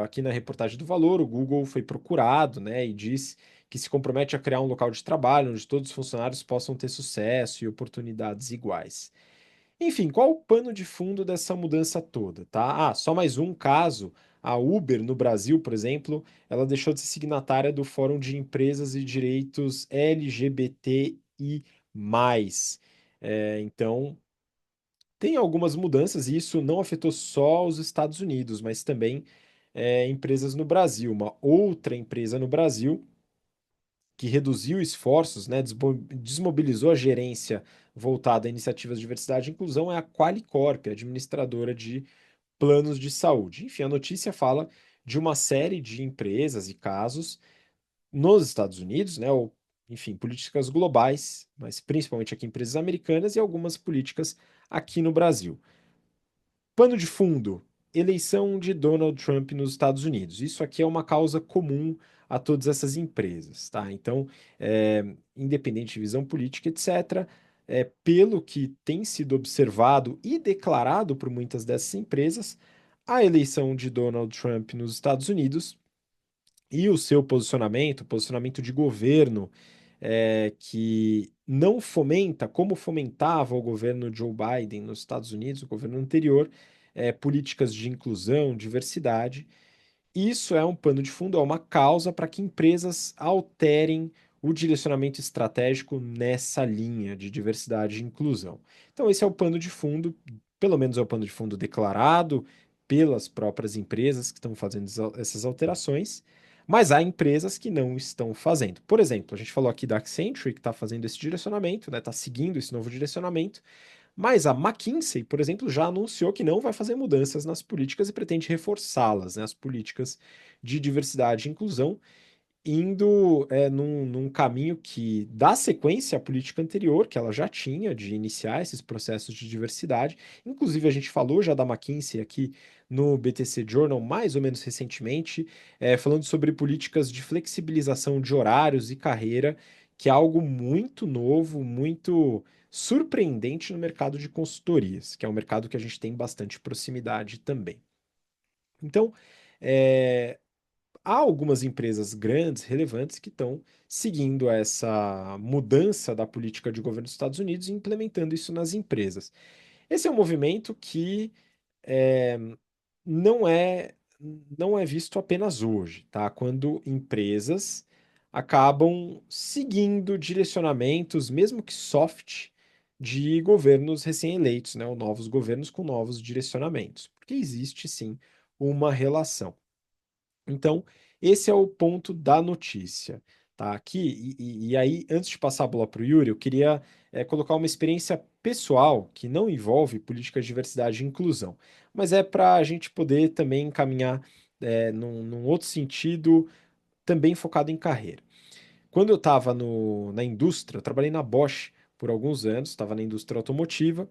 aqui na reportagem do Valor, o Google foi procurado, né, e diz que se compromete a criar um local de trabalho onde todos os funcionários possam ter sucesso e oportunidades iguais. Enfim, qual o pano de fundo dessa mudança toda, tá? Só mais um caso. A Uber no Brasil, por exemplo, ela deixou de ser signatária do Fórum de Empresas e Direitos LGBTI+. Então, tem algumas mudanças e isso não afetou só os Estados Unidos, mas também empresas no Brasil. Uma outra empresa no Brasil que reduziu esforços, né, desmobilizou a gerência voltada a iniciativas de diversidade e inclusão é a Qualicorp, a administradora de planos de saúde. Enfim, a notícia fala de uma série de empresas e casos nos Estados Unidos, né, ou, enfim, políticas globais, mas principalmente aqui empresas americanas e algumas políticas aqui no Brasil. Pano de fundo, eleição de Donald Trump nos Estados Unidos. Isso aqui é uma causa comum a todas essas empresas, tá? Então, independente de visão política, etc., pelo que tem sido observado e declarado por muitas dessas empresas, a eleição de Donald Trump nos Estados Unidos e o seu posicionamento, posicionamento de governo, que não fomenta, como fomentava o governo Joe Biden nos Estados Unidos, o governo anterior, políticas de inclusão, diversidade. Isso é um pano de fundo, é uma causa para que empresas alterem o direcionamento estratégico nessa linha de diversidade e inclusão. Então, esse é o pano de fundo, pelo menos é o pano de fundo declarado pelas próprias empresas que estão fazendo essas alterações, mas há empresas que não estão fazendo. Por exemplo, a gente falou aqui da Accenture, que está fazendo esse direcionamento, né, está seguindo esse novo direcionamento, mas a McKinsey, por exemplo, já anunciou que não vai fazer mudanças nas políticas e pretende reforçá-las, né, as políticas de diversidade e inclusão, indo num caminho que dá sequência à política anterior, que ela já tinha, de iniciar esses processos de diversidade. Inclusive, a gente falou já da McKinsey aqui no BTC Journal, mais ou menos recentemente, falando sobre políticas de flexibilização de horários e carreira, que é algo muito novo, muito surpreendente no mercado de consultorias, que é um mercado que a gente tem bastante proximidade também. Então, é, há algumas empresas grandes, relevantes, que estão seguindo essa mudança da política de governo dos Estados Unidos e implementando isso nas empresas. Esse é um movimento que é, não é não é visto apenas hoje, tá? Quando empresas acabam seguindo direcionamentos, mesmo que soft, de governos recém-eleitos, né? Ou novos governos com novos direcionamentos, porque existe sim uma relação. Então, esse é o ponto da notícia, tá? Aqui, e aí, antes de passar a bola para o Yuri, eu queria colocar uma experiência pessoal que não envolve política de diversidade e inclusão, mas é para a gente poder também encaminhar num outro sentido, também focado em carreira. Quando eu estava na indústria, eu trabalhei na Bosch por alguns anos, estava na indústria automotiva,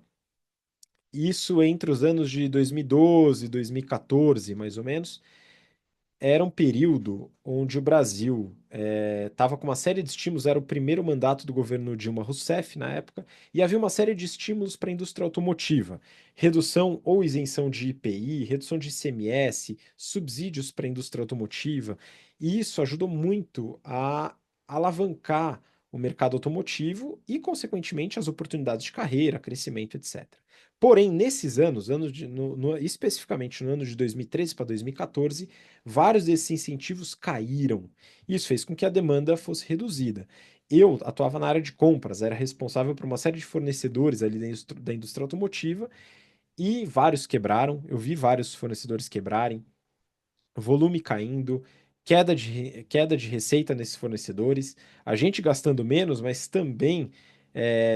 isso entre os anos de 2012 e 2014, mais ou menos. Era um período onde o Brasil estava com uma série de estímulos, era o primeiro mandato do governo Dilma Rousseff na época, e havia uma série de estímulos para a indústria automotiva, redução ou isenção de IPI, redução de ICMS, subsídios para a indústria automotiva, e isso ajudou muito a alavancar o mercado automotivo e, consequentemente, as oportunidades de carreira, crescimento, etc. Porém, nesses anos especificamente no ano de 2013 para 2014, vários desses incentivos caíram. Isso fez com que a demanda fosse reduzida. Eu atuava na área de compras, era responsável por uma série de fornecedores ali da indústria automotiva e vários quebraram. Eu vi vários fornecedores quebrarem, volume caindo, queda de receita nesses fornecedores, a gente gastando menos, mas também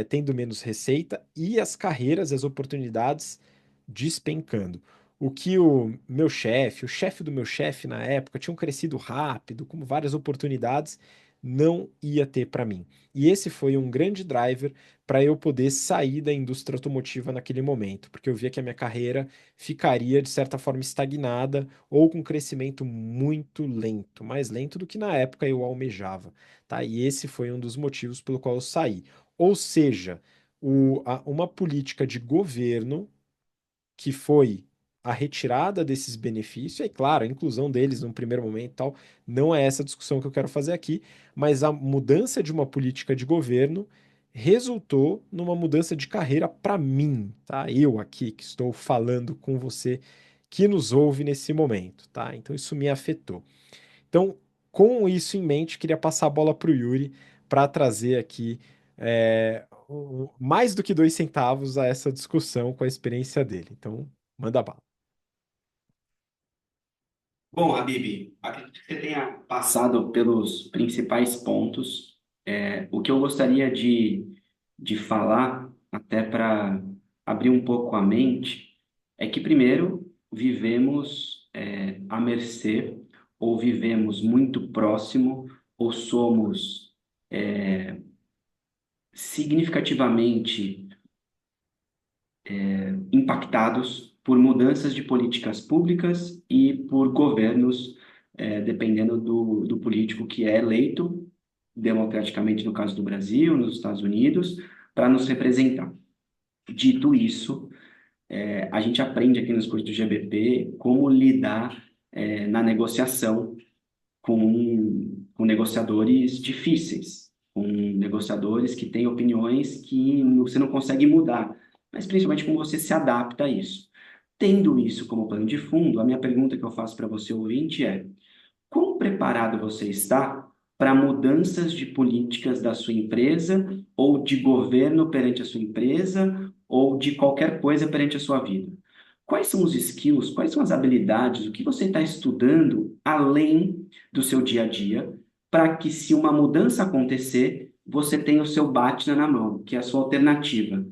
tendo menos receita e as carreiras, as oportunidades despencando. O que o chefe do meu chefe na época, tinham crescido rápido, com várias oportunidades, não ia ter para mim. E esse foi um grande driver para eu poder sair da indústria automotiva naquele momento, porque eu via que a minha carreira ficaria, de certa forma, estagnada ou com crescimento muito lento, mais lento do que na época eu almejava, tá? E esse foi um dos motivos pelo qual eu saí. Ou seja, uma política de governo que foi a retirada desses benefícios, e claro, a inclusão deles num primeiro momento e tal, não é essa discussão que eu quero fazer aqui, mas a mudança de uma política de governo resultou numa mudança de carreira para mim, tá? Eu aqui que estou falando com você que nos ouve nesse momento, tá? Então isso me afetou. Então, com isso em mente, queria passar a bola para o Yuri para trazer aqui mais do que 2 centavos a essa discussão com a experiência dele. Então, manda bala. Bom, Habib, acredito que você tenha passado pelos principais pontos. O que eu gostaria de falar, até para abrir um pouco a mente, é que, primeiro, vivemos à mercê, ou vivemos muito próximo, ou somos significativamente impactados por mudanças de políticas públicas e por governos, dependendo do político que é eleito democraticamente, no caso do Brasil, nos Estados Unidos, para nos representar. Dito isso, a gente aprende aqui nos cursos do GBP como lidar na negociação com negociadores difíceis, com negociadores que têm opiniões que você não consegue mudar, mas principalmente como você se adapta a isso. Tendo isso como plano de fundo, a minha pergunta que eu faço para você, ouvinte, é: quão preparado você está para mudanças de políticas da sua empresa, ou de governo perante a sua empresa, ou de qualquer coisa perante a sua vida? Quais são os skills, quais são as habilidades, o que você está estudando além do seu dia a dia, para que, se uma mudança acontecer, você tenha o seu BATNA na mão, que é a sua alternativa?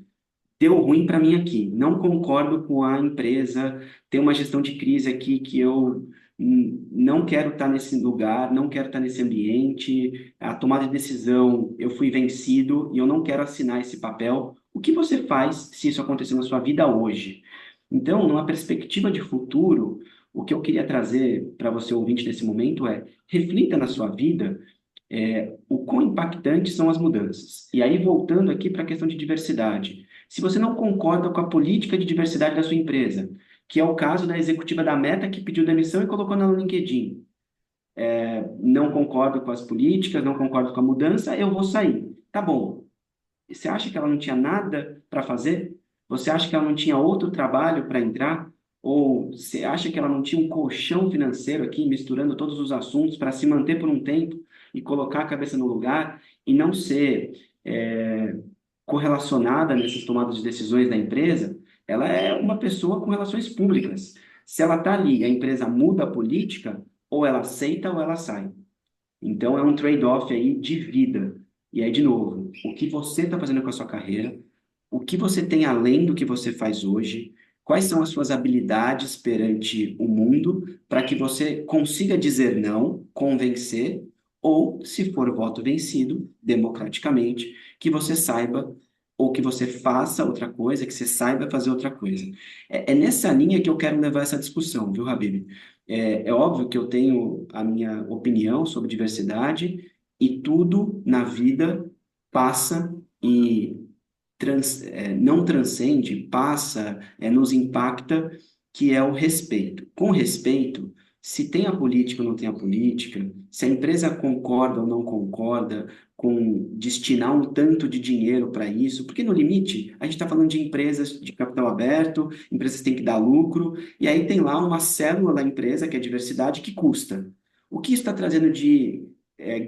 Deu ruim para mim aqui, não concordo com a empresa, tem uma gestão de crise aqui que eu não quero estar nesse lugar, não quero estar nesse ambiente, a tomada de decisão, eu fui vencido e eu não quero assinar esse papel. O que você faz se isso acontecer na sua vida hoje? Então, numa perspectiva de futuro, o que eu queria trazer para você, ouvinte, nesse momento é: reflita na sua vida o quão impactantes são as mudanças. E aí, voltando aqui para a questão de diversidade. Se você não concorda com a política de diversidade da sua empresa, que é o caso da executiva da Meta que pediu demissão e colocou no LinkedIn, não concordo com as políticas, não concordo com a mudança, eu vou sair. Tá bom. Você acha que ela não tinha nada para fazer? Você acha que ela não tinha outro trabalho para entrar? Ou você acha que ela não tinha um colchão financeiro aqui, misturando todos os assuntos para se manter por um tempo e colocar a cabeça no lugar e não ser correlacionada nessas tomadas de decisões da empresa? Ela é uma pessoa com relações públicas. Se ela está ali, a empresa muda a política, ou ela aceita ou ela sai. Então é um trade-off aí de vida. E aí, de novo, o que você está fazendo com a sua carreira, o que você tem além do que você faz hoje, quais são as suas habilidades perante o mundo para que você consiga dizer não, convencer, ou, se for voto vencido, democraticamente, que você saiba ou que você faça outra coisa, que você saiba fazer outra coisa. É nessa linha que eu quero levar essa discussão, viu, Habib? É óbvio que eu tenho a minha opinião sobre diversidade, e tudo na vida passa e não transcende, passa, nos impacta, que é o respeito. Com respeito, se tem a política ou não tem a política, se a empresa concorda ou não concorda com destinar um tanto de dinheiro para isso, porque no limite a gente está falando de empresas de capital aberto, empresas que têm que dar lucro, e aí tem lá uma célula da empresa, que é a diversidade, que custa. O que isso está trazendo de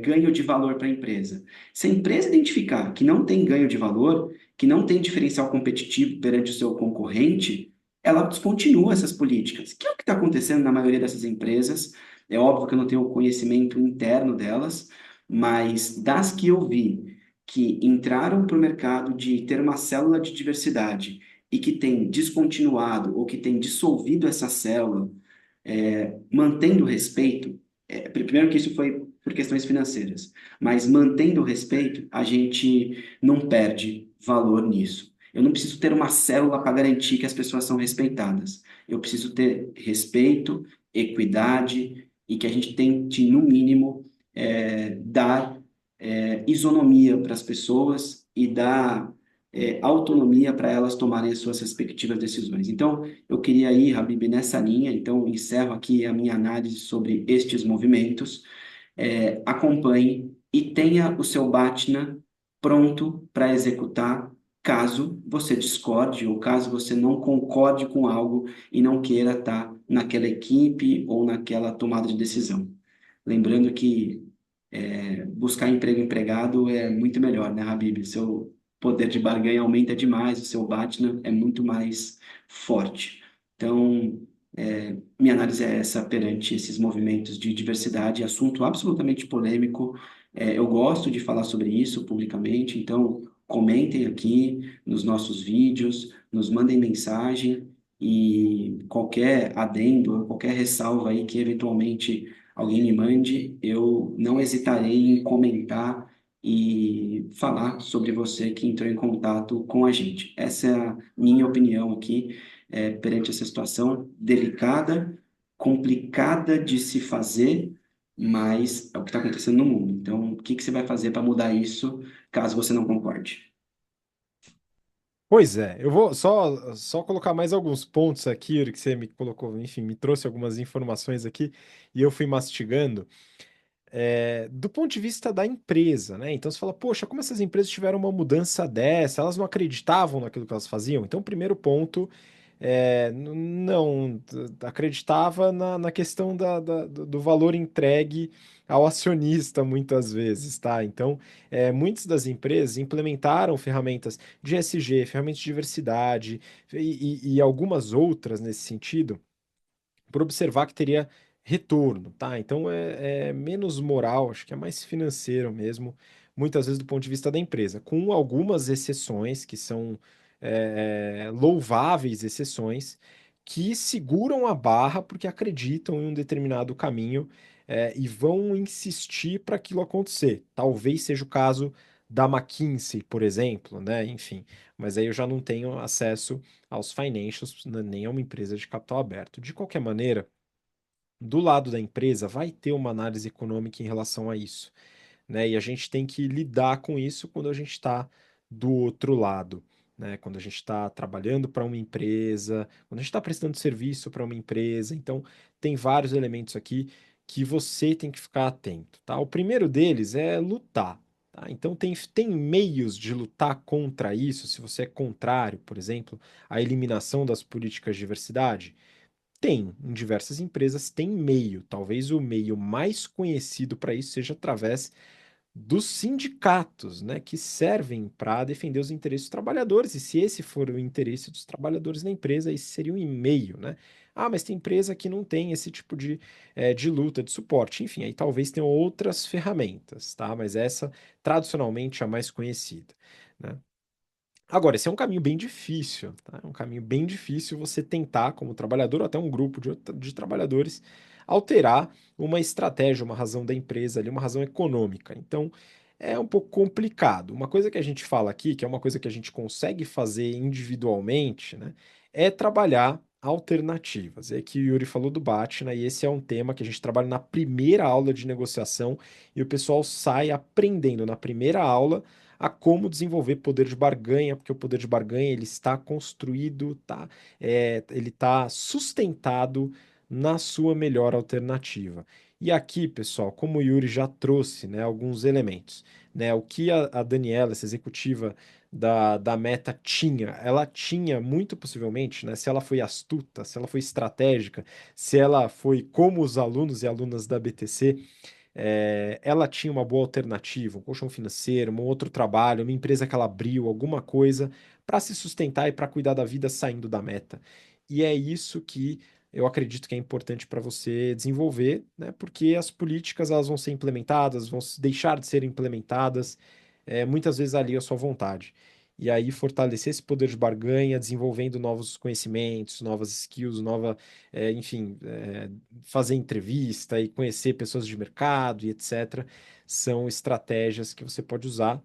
ganho de valor para a empresa? Se a empresa identificar que não tem ganho de valor, que não tem diferencial competitivo perante o seu concorrente, ela descontinua essas políticas, que é o que está acontecendo na maioria dessas empresas. É óbvio que eu não tenho o conhecimento interno delas, mas das que eu vi que entraram para o mercado de ter uma célula de diversidade e que tem descontinuado ou que tem dissolvido essa célula, mantendo o respeito, primeiro que isso foi por questões financeiras, mas mantendo o respeito, a gente não perde valor nisso. Eu não preciso ter uma célula para garantir que as pessoas são respeitadas. Eu preciso ter respeito, equidade e que a gente tente, no mínimo, dar isonomia para as pessoas e dar autonomia para elas tomarem as suas respectivas decisões. Então, eu queria ir, Habib, nessa linha. Então, encerro aqui a minha análise sobre estes movimentos. Acompanhe e tenha o seu BATNA pronto para executar, caso você discorde ou caso você não concorde com algo e não queira estar naquela equipe ou naquela tomada de decisão. Lembrando que buscar emprego empregado é muito melhor, né, Habib? Seu poder de barganha aumenta demais, o seu BATNA é muito mais forte. Então, minha análise é essa perante esses movimentos de diversidade, assunto absolutamente polêmico. Eu gosto de falar sobre isso publicamente, então comentem aqui nos nossos vídeos, nos mandem mensagem, e qualquer adendo, qualquer ressalva aí que eventualmente alguém me mande, eu não hesitarei em comentar e falar sobre você que entrou em contato com a gente. Essa é a minha opinião aqui, perante essa situação delicada, complicada de se fazer, mas é o que está acontecendo no mundo. Então, o que que você vai fazer para mudar isso, caso você não concorde? Pois é, eu vou só colocar mais alguns pontos aqui, Yuri, que você me colocou, enfim, me trouxe algumas informações aqui e eu fui mastigando. Do ponto de vista da empresa, né? Então você fala, poxa, como essas empresas tiveram uma mudança dessa? Elas não acreditavam naquilo que elas faziam? Então, o primeiro ponto não acreditava na questão do valor entregue ao acionista muitas vezes, tá? Então, muitas das empresas implementaram ferramentas de ESG, ferramentas de diversidade e algumas outras nesse sentido por observar que teria retorno, tá? Então é menos moral, acho que é mais financeiro mesmo, muitas vezes do ponto de vista da empresa, com algumas exceções que são louváveis exceções que seguram a barra porque acreditam em um determinado caminho e vão insistir para aquilo acontecer. Talvez seja o caso da McKinsey, por exemplo, né? Enfim, mas aí eu já não tenho acesso aos financials, né, nem a uma empresa de capital aberto. De qualquer maneira, do lado da empresa vai ter uma análise econômica em relação a isso, né? E a gente tem que lidar com isso quando a gente está do outro lado, né? Quando a gente está trabalhando para uma empresa, quando a gente está prestando serviço para uma empresa. Então, tem vários elementos aqui que você tem que ficar atento, tá? O primeiro deles é lutar. Tá? Então, tem meios de lutar contra isso, se você é contrário, por exemplo, à eliminação das políticas de diversidade. Tem, em diversas empresas tem meio. Talvez o meio mais conhecido para isso seja através dos sindicatos, né, que servem para defender os interesses dos trabalhadores. E se esse for o interesse dos trabalhadores na empresa, esse seria um e-mail, né? Ah, mas tem empresa que não tem esse tipo de luta, de suporte. Enfim, aí talvez tenham outras ferramentas, tá? Mas essa, tradicionalmente, é a mais conhecida, né? Agora, esse é um caminho bem difícil, tá? É um caminho bem difícil você tentar, como trabalhador, ou até um grupo de trabalhadores, alterar uma estratégia, uma razão da empresa ali, uma razão econômica. Então, é um pouco complicado. Uma coisa que a gente fala aqui, que é uma coisa que a gente consegue fazer individualmente, né, é trabalhar alternativas. É que o Yuri falou do BATNA, e esse é um tema que a gente trabalha na primeira aula de negociação, e o pessoal sai aprendendo na primeira aula a como desenvolver poder de barganha, porque o poder de barganha ele está construído, ele está sustentado na sua melhor alternativa. E aqui, pessoal, como o Yuri já trouxe, né, alguns elementos, né, o que a Daniela, essa executiva da Meta tinha, ela tinha muito possivelmente, né, se ela foi astuta, se ela foi estratégica, se ela foi como os alunos e alunas da BTC, ela tinha uma boa alternativa, um colchão financeiro, um outro trabalho, uma empresa que ela abriu, alguma coisa para se sustentar e para cuidar da vida saindo da meta. E é isso que eu acredito que é importante para você desenvolver, né? Porque as políticas elas vão ser implementadas, vão deixar de ser implementadas, muitas vezes ali à sua vontade. E aí fortalecer esse poder de barganha, desenvolvendo novos conhecimentos, novas skills, enfim, fazer entrevista e conhecer pessoas de mercado e etc. São estratégias que você pode usar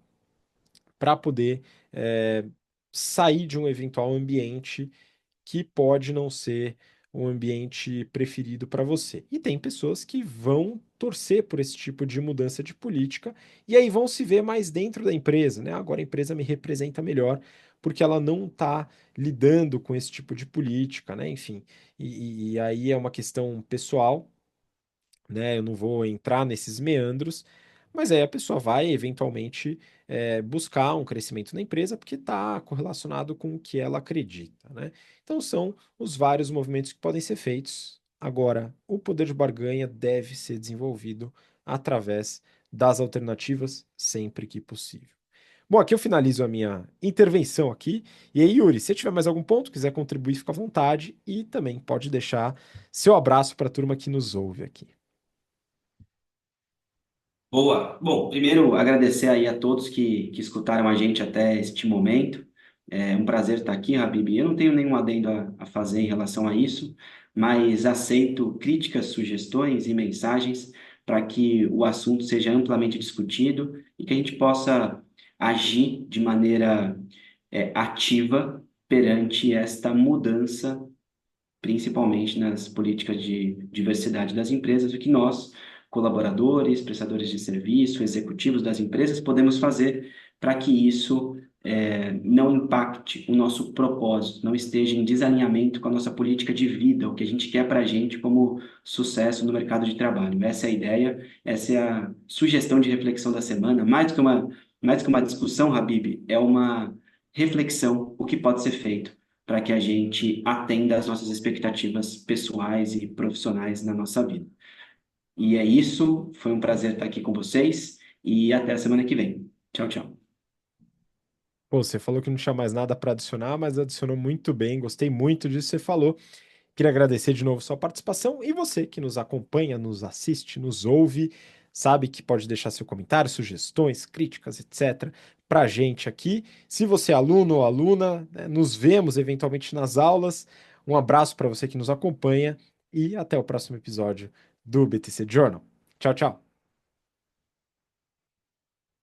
para poder é, sair de um eventual ambiente que pode não ser o ambiente preferido para você. E tem pessoas que vão torcer por esse tipo de mudança de política e aí vão se ver mais dentro da empresa, né? Agora a empresa me representa melhor porque ela não está lidando com esse tipo de política, né? Enfim, e aí é uma questão pessoal, né? Eu não vou entrar nesses meandros, mas aí a pessoa vai eventualmente buscar um crescimento na empresa porque está correlacionado com o que ela acredita, né? Então são os vários movimentos que podem ser feitos. Agora, o poder de barganha deve ser desenvolvido através das alternativas sempre que possível. Bom, aqui eu finalizo a minha intervenção aqui. E aí, Yuri, se tiver mais algum ponto, quiser contribuir, fica à vontade e também pode deixar seu abraço para a turma que nos ouve aqui. Boa. Bom, primeiro agradecer aí a todos que escutaram a gente até este momento. É um prazer estar aqui, Habib. Eu não tenho nenhum adendo a fazer em relação a isso, mas aceito críticas, sugestões e mensagens para que o assunto seja amplamente discutido e que a gente possa agir de maneira ativa perante esta mudança principalmente nas políticas de diversidade das empresas, o que nós, colaboradores, prestadores de serviço, executivos das empresas, podemos fazer para que isso não impacte o nosso propósito, não esteja em desalinhamento com a nossa política de vida, o que a gente quer para a gente como sucesso no mercado de trabalho. Essa é a ideia, essa é a sugestão de reflexão da semana, mais do que uma discussão, Habib, é uma reflexão, o que pode ser feito para que a gente atenda às nossas expectativas pessoais e profissionais na nossa vida. E é isso, foi um prazer estar aqui com vocês e até a semana que vem. Tchau, tchau. Pô, você falou que não tinha mais nada para adicionar, mas adicionou muito bem, gostei muito disso que você falou. Queria agradecer de novo sua participação e você que nos acompanha, nos assiste, nos ouve, sabe que pode deixar seu comentário, sugestões, críticas, etc. para a gente aqui. Se você é aluno ou aluna, né, nos vemos eventualmente nas aulas. Um abraço para você que nos acompanha e até o próximo episódio do BTC Journal. Tchau, tchau.